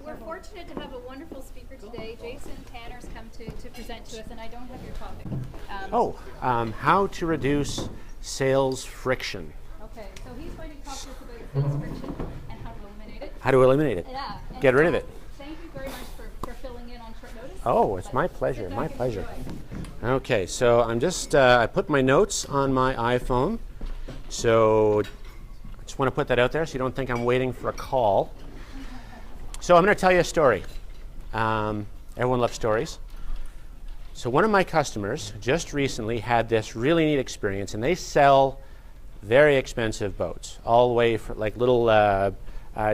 we're fortunate to have a wonderful speaker today. Jaeson Tanner's come to present to us, and I don't have your topic. How to reduce sales friction. Okay, so he's going to talk to us about sales friction and how to eliminate it. How to eliminate it. Yeah. Get rid of it. Thank you very much for filling in on short notice. Oh, it's my pleasure, my pleasure. Okay, so I'm just, I put my notes on my iPhone. So I just want to put that out there so you don't think I'm waiting for a call. So I'm going to tell you a story. Everyone loves stories. So one of my customers just recently had this really neat experience, and they sell very expensive boats, all the way for like little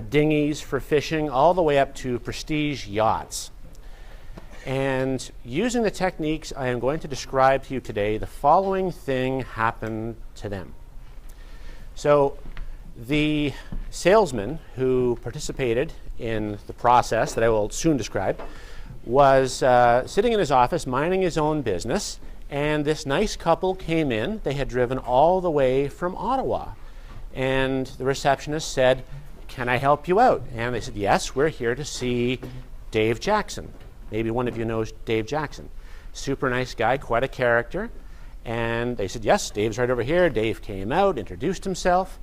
dinghies for fishing, all the way up to prestige yachts. And using the techniques I am going to describe to you today, the following thing happened to them. So the salesman who participated in the process that I will soon describe was sitting in his office minding his own business, and this nice couple came in. They had driven all the way from Ottawa, and the receptionist said, "Can I help you out?" And they said, "Yes, we're here to see Dave Jackson." Maybe one of you knows Dave Jackson. Super nice guy, quite a character. And they said, "Yes, Dave's right over here." Dave came out, introduced himself,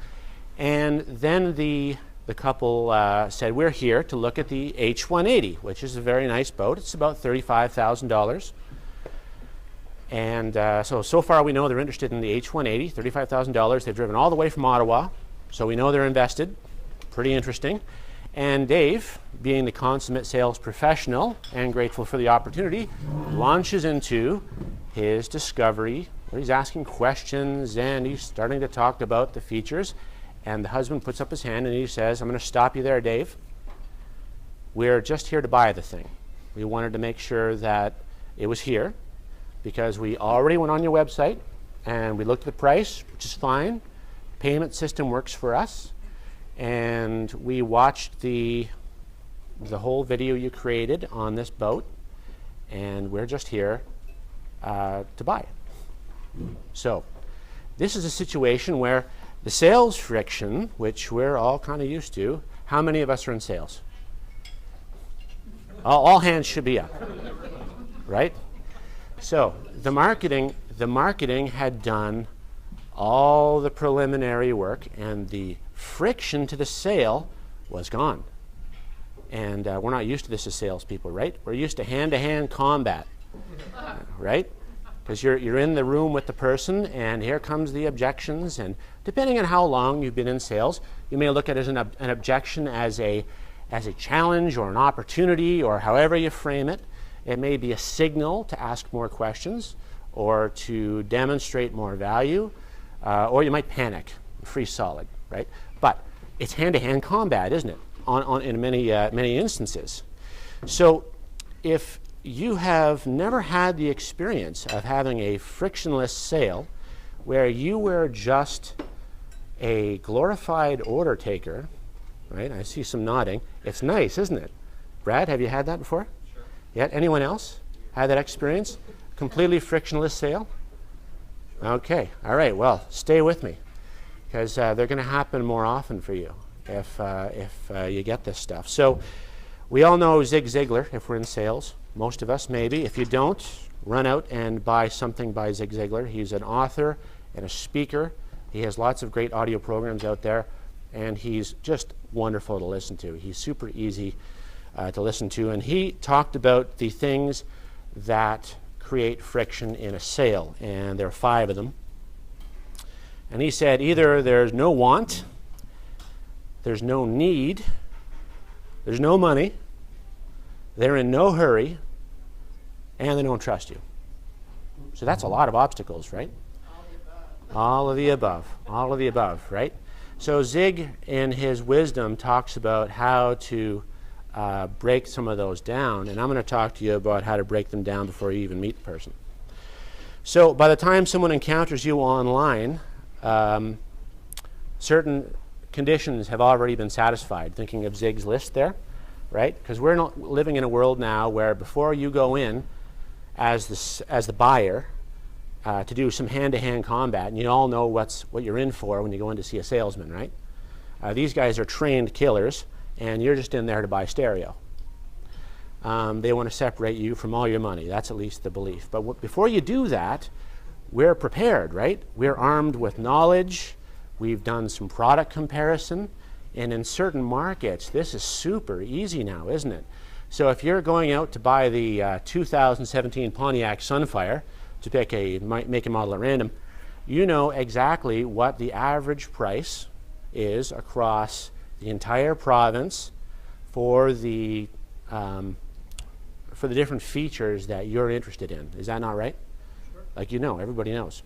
and then the couple said, "We're here to look at the H-180, which is a very nice boat. It's about $35,000. And so far we know they're interested in the H-180, $35,000. They've driven all the way from Ottawa, so we know they're invested. Pretty interesting. And Dave, being the consummate sales professional and grateful for the opportunity, launches into his discovery, where he's asking questions and he's starting to talk about the features. And the husband puts up his hand and he says, "I'm going to stop you there, Dave. We're just here to buy the thing. We wanted to make sure that it was here because we already went on your website and we looked at the price, which is fine. Payment system works for us. And we watched the whole video you created on this boat, and we're just here to buy it." So this is a situation where the sales friction, which we're all kind of used to, how many of us are in sales? All hands should be up, right? So the marketing had done all the preliminary work, and the friction to the sale was gone. And we're not used to this as salespeople, right? We're used to hand-to-hand combat, right? Because you're in the room with the person, and here comes the objections. And depending on how long you've been in sales, you may look at it as an objection as a challenge or an opportunity, or however you frame it. It may be a signal to ask more questions or to demonstrate more value, or you might panic, freeze solid, right? But it's hand-to-hand combat, isn't it? In many instances. So if you have never had the experience of having a frictionless sale where you were just a glorified order taker, right? I see some nodding. It's nice, isn't it? Brad, have you had that before? Sure. Yet? Anyone else had that experience? Completely frictionless sale? Okay. All right. Well, stay with me, because they're going to happen more often for you if you get this stuff. So we all know Zig Ziglar if we're in sales. Most of us, maybe. If you don't, run out and buy something by Zig Ziglar. He's an author and a speaker. He has lots of great audio programs out there, and he's just wonderful to listen to. He's super easy to listen to, and he talked about the things that create friction in a sale, and there are 5 of them. And he said either there's no want, there's no need, there's no money, they're in no hurry, and they don't trust you. So that's a lot of obstacles, right? All of the above. All of the above, right? So Zig, in his wisdom, talks about how to break some of those down, and I'm going to talk to you about how to break them down before you even meet the person. So by the time someone encounters you online, certain conditions have already been satisfied. Thinking of Zig's list there, right? Because we're not living in a world now where before you go in as the buyer to do some hand-to-hand combat, and you all know what you're in for when you go in to see a salesman, right? These guys are trained killers, and you're just in there to buy stereo, They want to separate you from all your money. That's at least the belief. But before you do that, we're prepared, right? We're armed with knowledge. We've done some product comparison. And in certain markets, this is super easy now, isn't it? So if you're going out to buy the 2017 Pontiac Sunfire, to pick a make and model at random, you know exactly what the average price is across the entire province for the different features that you're interested in. Is that not right? Sure. Like, you know, everybody knows.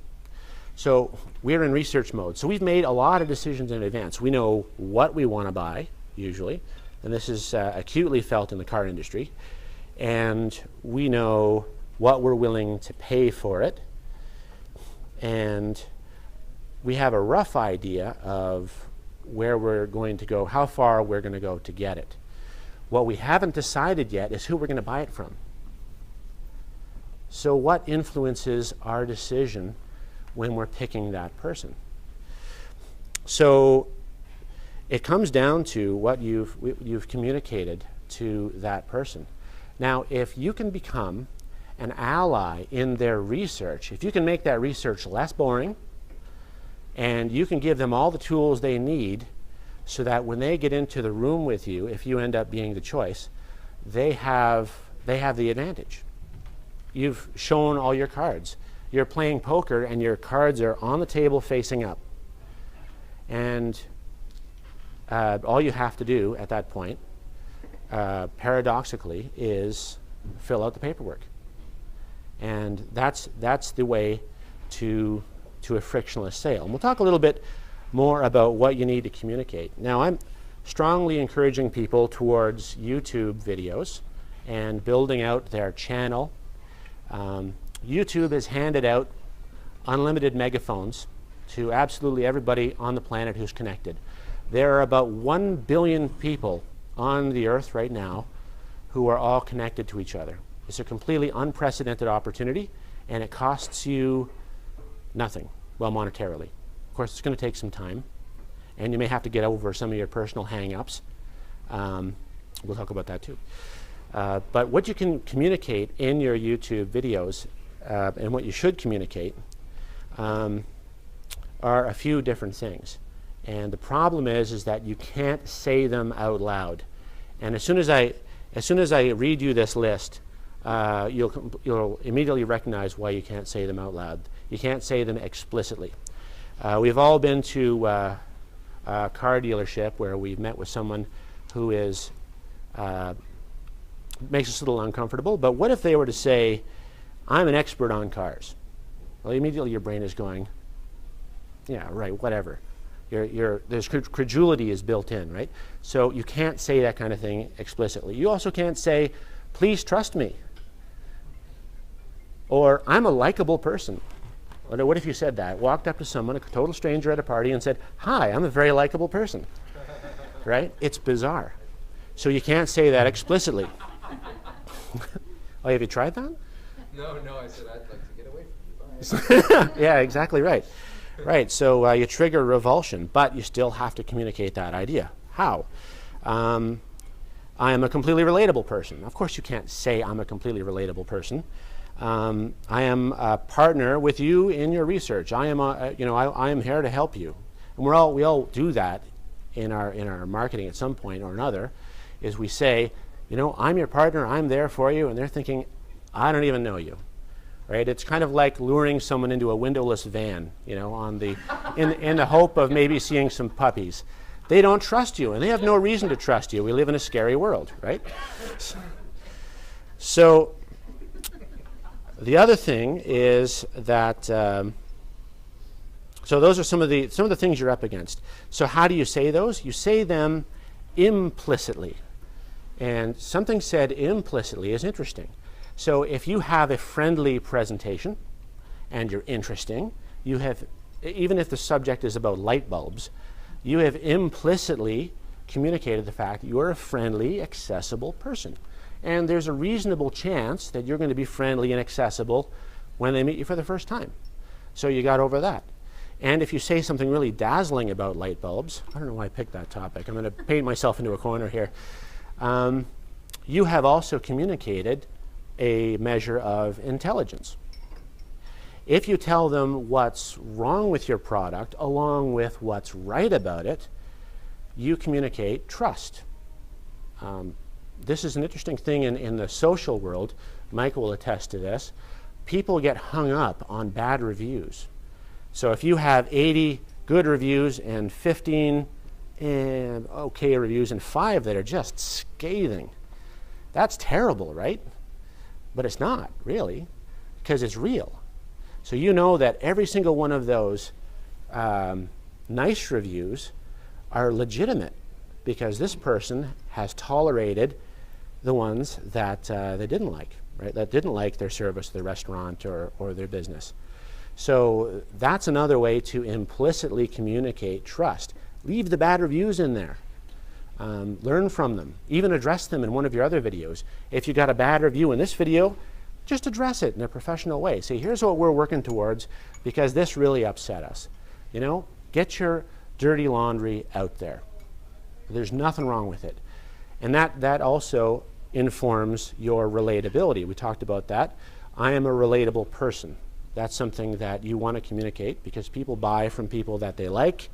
So we're in research mode. So we've made a lot of decisions in advance. We know what we want to buy, usually, and this is acutely felt in the car industry. And we know what we're willing to pay for it. And we have a rough idea of where we're going to go, how far we're going to go to get it. What we haven't decided yet is who we're going to buy it from. So what influences our decision when we're picking that person? So it comes down to what you've communicated to that person. Now, if you can become an ally in their research, if you can make that research less boring, and you can give them all the tools they need so that when they get into the room with you, if you end up being the choice, they have the advantage. You've shown all your cards. You're playing poker and your cards are on the table facing up. And all you have to do at that point, paradoxically, is fill out the paperwork. And that's the way to a frictionless sale. And we'll talk a little bit more about what you need to communicate. Now, I'm strongly encouraging people towards YouTube videos and building out their channel. YouTube has handed out unlimited megaphones to absolutely everybody on the planet who's connected. There are about 1 billion people on the earth right now who are all connected to each other. It's a completely unprecedented opportunity, and it costs you nothing, well, monetarily. Of course, it's going to take some time, and you may have to get over some of your personal hang-ups. We'll talk about that too. But what you can communicate in your YouTube videos, and what you should communicate, are a few different things. And the problem is that you can't say them out loud. And as soon as I read you this list, you'll immediately recognize why you can't say them out loud. You can't say them explicitly. We've all been to a car dealership where we've met with someone who is makes us a little uncomfortable. But what if they were to say, "I'm an expert on cars"? Well, immediately your brain is going, "Yeah, right, whatever." There's credulity is built in, right? So you can't say that kind of thing explicitly. You also can't say, "Please trust me," or "I'm a likable person." What if you said that? Walked up to someone, a total stranger at a party, and said, "Hi, I'm a very likable person." Right? It's bizarre. So you can't say that explicitly. Oh, have you tried that? No, I said I'd like to get away from you. Bye. Yeah, exactly right. Right, so you trigger revulsion, but you still have to communicate that idea. How? I am a completely relatable person. Of course you can't say I'm a completely relatable person. I am a partner with you in your research. I am here to help you. And we all do that in our marketing at some point or another, is we say, I'm your partner, I'm there for you, and they're thinking, I don't even know you. Right? It's kind of like luring someone into a windowless van, in the hope of maybe seeing some puppies. They don't trust you, and they have no reason to trust you. We live in a scary world, right? So the other thing is that so those are some of the things you're up against. So how do you say those? You say them implicitly, and something said implicitly is interesting. So if you have a friendly presentation and you're interesting, you have, even if the subject is about light bulbs, you have implicitly communicated the fact that you're a friendly, accessible person. And there's a reasonable chance that you're going to be friendly and accessible when they meet you for the first time. So you got over that. And if you say something really dazzling about light bulbs, I don't know why I picked that topic. I'm going to paint myself into a corner here. you have also communicated a measure of intelligence. If you tell them what's wrong with your product along with what's right about it, you communicate trust. This is an interesting thing in the social world. Mike will attest to this. People get hung up on bad reviews. So if you have 80 good reviews and 15 okay reviews and 5 that are just scathing, that's terrible, right? But it's not, really, because it's real. So you know that every single one of those nice reviews are legitimate because this person has tolerated the ones that they didn't like, right? That didn't like their service, their restaurant, or their business. So that's another way to implicitly communicate trust. Leave the bad reviews in there. Learn from them. Even address them in one of your other videos. If you got a bad review in this video, just address it in a professional way. Say, here's what we're working towards because this really upset us. You know, get your dirty laundry out there. There's nothing wrong with it. And that also informs your relatability. We talked about that. I am a relatable person. That's something that you want to communicate because people buy from people that they like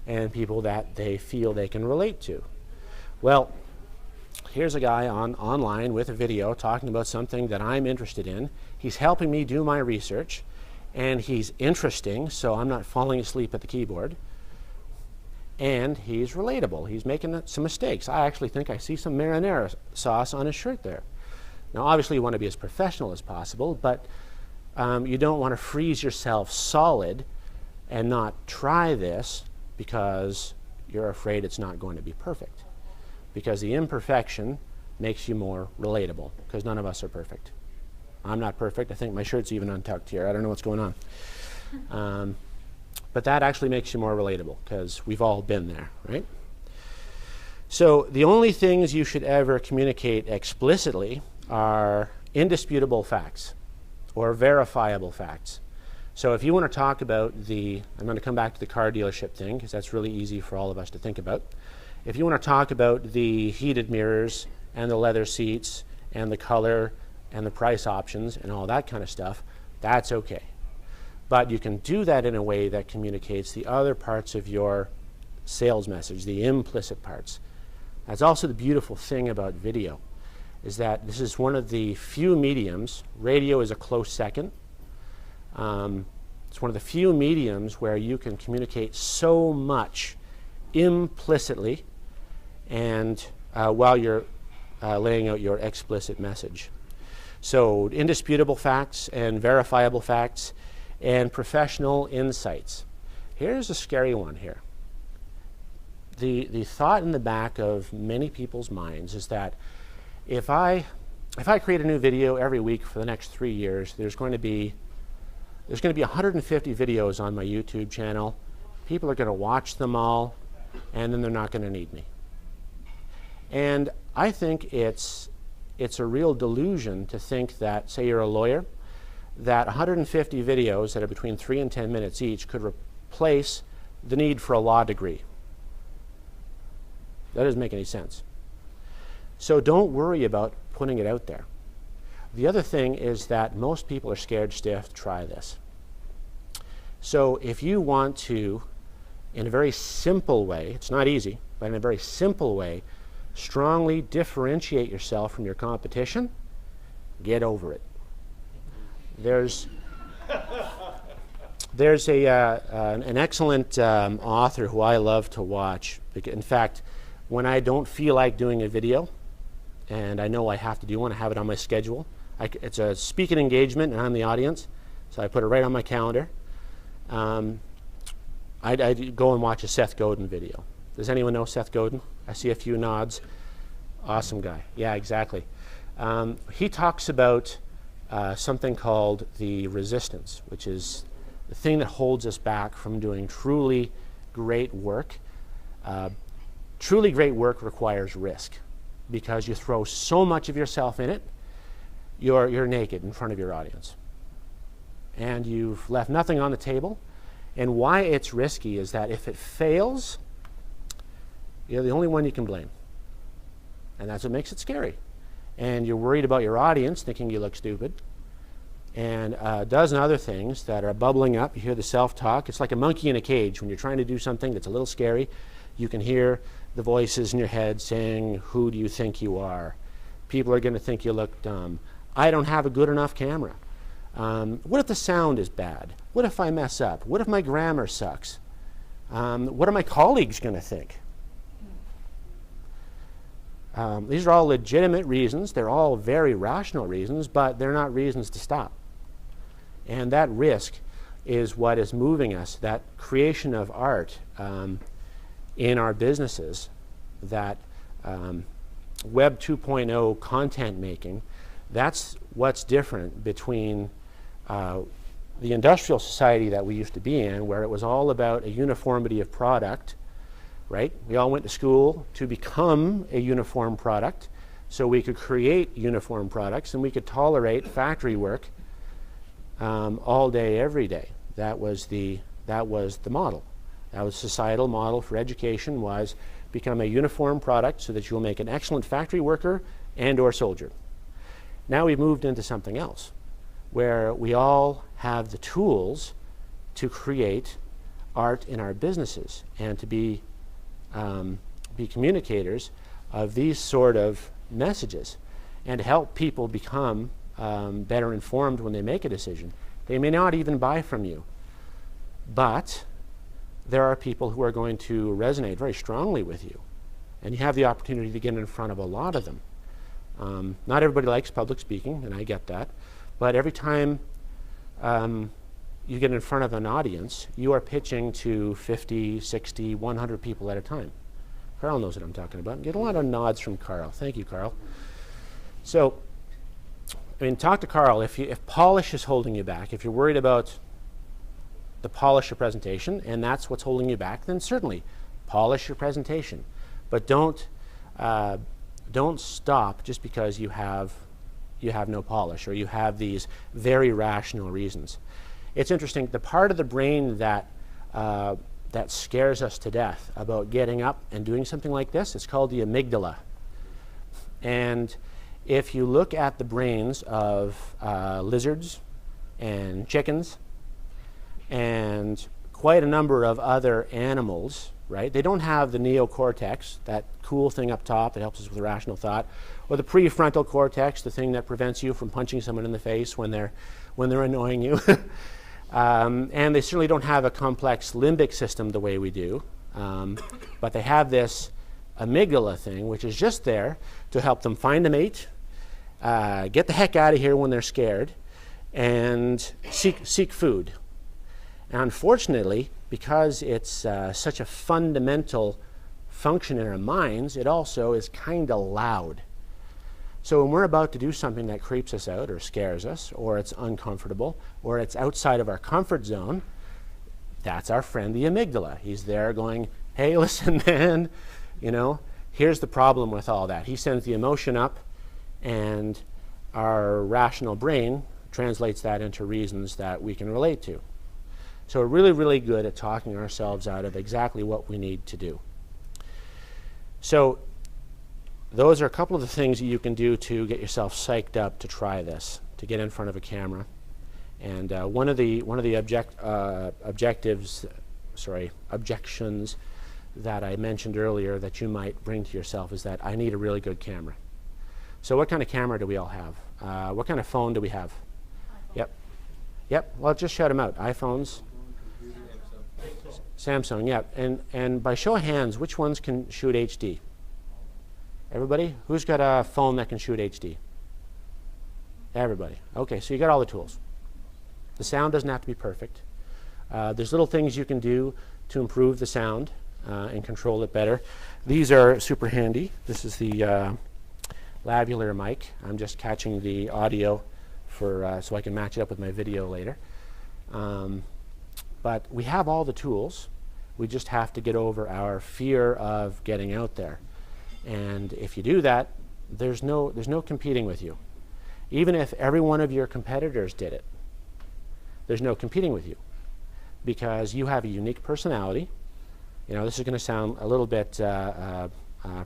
and people that they feel they can relate to. Well, here's a guy online with a video talking about something that I'm interested in. He's helping me do my research, and he's interesting, so I'm not falling asleep at the keyboard. And he's relatable. He's making some mistakes. I actually think I see some marinara sauce on his shirt there. Now, obviously, you want to be as professional as possible, but you don't want to freeze yourself solid and not try this because you're afraid it's not going to be perfect. Because the imperfection makes you more relatable, because none of us are perfect. I'm not perfect. I think my shirt's even untucked here. I don't know what's going on. But that actually makes you more relatable, because we've all been there, right? So the only things you should ever communicate explicitly are indisputable facts or verifiable facts. So if you want to talk about I'm going to come back to the car dealership thing, because that's really easy for all of us to think about. If you want to talk about the heated mirrors and the leather seats and the color and the price options and all that kind of stuff, that's okay. But you can do that in a way that communicates the other parts of your sales message, the implicit parts. That's also the beautiful thing about video, is that this is one of the few mediums, radio is a close second, it's one of the few mediums where you can communicate so much implicitly and while you're laying out your explicit message. So indisputable facts and verifiable facts and professional insights. Here's a scary one here. The thought in the back of many people's minds is that if I create a new video every week for the next 3 years, there's going to be 150 videos on my YouTube channel. People are going to watch them all, and then they're not going to need me. And I think it's a real delusion to think that, say you're a lawyer, that 150 videos that are between 3 and 10 minutes each could replace the need for a law degree. That doesn't make any sense. So don't worry about putting it out there. The other thing is that most people are scared stiff to try this. So if you want to, in a very simple way, it's not easy, but in a very simple way, strongly differentiate yourself from your competition, get over it. There's an excellent author who I love to watch. In fact, when I don't feel like doing a video, and I know I have to do one, I have it on my schedule. It's a speaking engagement, and I'm the audience, so I put it right on my calendar. I go and watch a Seth Godin video. Does anyone know Seth Godin? I see a few nods. Awesome guy. Yeah, exactly. He talks about something called the resistance, which is the thing that holds us back from doing truly great work. Truly great work requires risk, because you throw so much of yourself in it, you're naked in front of your audience. And you've left nothing on the table. And why it's risky is that if it fails, you're the only one you can blame. And that's what makes it scary. and you're worried about your audience thinking you look stupid, and a dozen other things that are bubbling up. You hear the self-talk. It's like a monkey in a cage. When you're trying to do something that's a little scary, you can hear the voices in your head saying, who do you think you are? People are going to think you look dumb. I don't have a good enough camera. What if the sound is bad? What if I mess up? What if my grammar sucks? What are my colleagues going to think? These are all legitimate reasons. They're all very rational reasons, but they're not reasons to stop. And that risk is what is moving us, that creation of art in our businesses, that Web 2.0 content making. That's what's different between the industrial society that we used to be in, where it was all about a uniformity of product, right? We all went to school to become a uniform product, so we could create uniform products and we could tolerate factory work all day, every day. That was the model. That was societal model for education, was become a uniform product so that you'll make an excellent factory worker and or soldier. Now we've moved into something else, where we all have the tools to create art in our businesses and to be communicators of these sort of messages and help people become better informed when they make a decision. They may not even buy from you, but there are people who are going to resonate very strongly with you, and you have the opportunity to get in front of a lot of them. Not everybody likes public speaking, and I get that, but every time you get in front of an audience, you are pitching to 50, 60, 100 people at a time. Carl knows what I'm talking about. Get a lot of nods from Carl. Thank you, Carl. So, I mean, talk to Carl. If polish is holding you back, if you're worried about the polish of presentation, and that's what's holding you back, then certainly polish your presentation. But don't stop just because you have no polish or you have these very rational reasons. It's interesting, the part of the brain that that scares us to death about getting up and doing something like this, it's called the amygdala. And if you look at the brains of lizards and chickens and quite a number of other animals, right? They don't have the neocortex, that cool thing up top that helps us with rational thought, or the prefrontal cortex, the thing that prevents you from punching someone in the face when they're annoying you. And they certainly don't have a complex limbic system the way we do, but they have this amygdala thing, which is just there to help them find a mate, get the heck out of here when they're scared, and seek food. And unfortunately, because it's such a fundamental function in our minds, it also is kind of loud. So when we're about to do something that creeps us out or scares us, or it's uncomfortable, or it's outside of our comfort zone, that's our friend the amygdala. He's there going, hey, listen, man, you know, here's the problem with all that. He sends the emotion up, and our rational brain translates that into reasons that we can relate to. So we're really, really good at talking ourselves out of exactly what we need to do. So those are a couple of the things that you can do to get yourself psyched up to try this, to get in front of a camera. And one of the objections that I mentioned earlier that you might bring to yourself is that I need a really good camera. So what kind of camera do we all have? What kind of phone do we have? iPhone. Yep. Well, just shout them out. iPhones. Samsung, yeah. And by show of hands, which ones can shoot HD? Everybody? Who's got a phone that can shoot HD? Everybody. Okay, so you got all the tools. The sound doesn't have to be perfect. There's little things you can do to improve the sound and control it better. These are super handy. This is the lavalier mic. I'm just catching the audio for so I can match it up with my video later. But we have all the tools. We just have to get over our fear of getting out there. And if you do that, there's no competing with you. Even if every one of your competitors did it, there's no competing with you, because you have a unique personality. You know, this is going to sound a little bit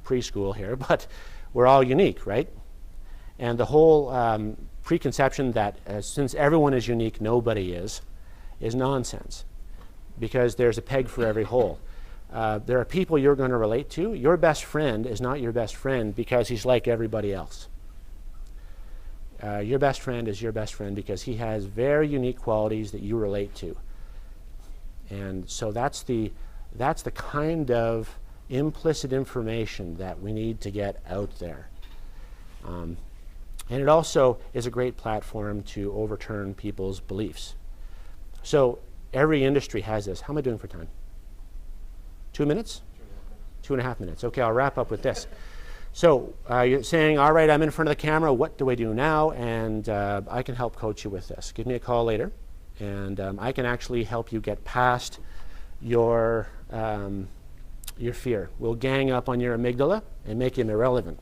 preschool here, but we're all unique, right? And the whole preconception that since everyone is unique, nobody is nonsense, because there's a peg for every hole. There are people you're going to relate to. Your best friend is not your best friend because he's like everybody else. Your best friend is your best friend because he has very unique qualities that you relate to. And so that's the kind of implicit information that we need to get out there. And it also is a great platform to overturn people's beliefs. So every industry has this. How am I doing for time? 2 minutes? 2.5 minutes. Okay, I'll wrap up with this. So you're saying, all right, I'm in front of the camera. What do I do now? And I can help coach you with this. Give me a call later, and I can actually help you get past your fear. We'll gang up on your amygdala and make him irrelevant.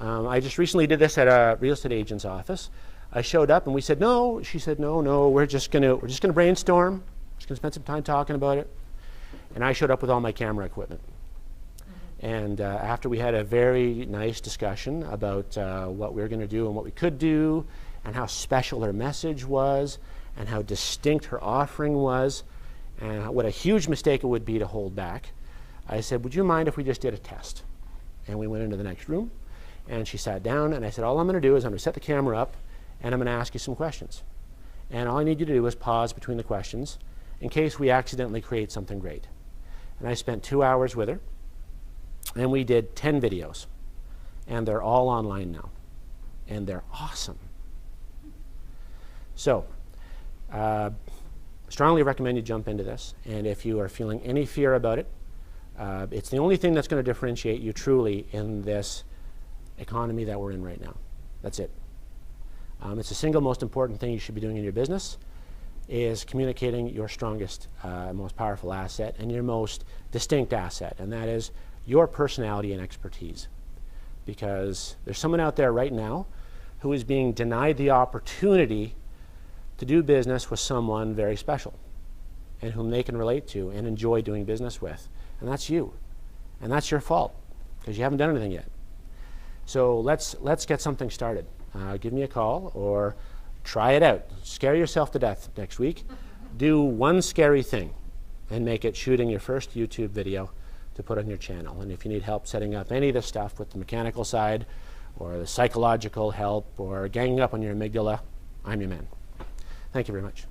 I just recently did this at a real estate agent's office. I showed up and we said, no. She said, no, we're just gonna brainstorm. We're just gonna spend some time talking about it. And I showed up with all my camera equipment. And after we had a very nice discussion about what we were going to do and what we could do, and how special her message was, and how distinct her offering was, and what a huge mistake it would be to hold back, I said, would you mind if we just did a test? And we went into the next room, and she sat down, and I said, all I'm going to do is I'm going to set the camera up, and I'm going to ask you some questions. And all I need you to do is pause between the questions in case we accidentally create something great. And I spent 2 hours with her. And we did 10 videos, and they're all online now, and they're awesome. So, strongly recommend you jump into this, and if you are feeling any fear about it, it's the only thing that's going to differentiate you truly in this economy that we're in right now. That's it. It's the single most important thing you should be doing in your business, is communicating your strongest, most powerful asset and your most distinct asset, and that is your personality and expertise. Because there's someone out there right now who is being denied the opportunity to do business with someone very special and whom they can relate to and enjoy doing business with. And that's you. And that's your fault, because you haven't done anything yet. So let's get something started. Give me a call or try it out. Scare yourself to death next week. Do one scary thing and make it shooting your first YouTube video to put on your channel. And if you need help setting up any of this stuff with the mechanical side or the psychological help or ganging up on your amygdala, I'm your man. Thank you very much.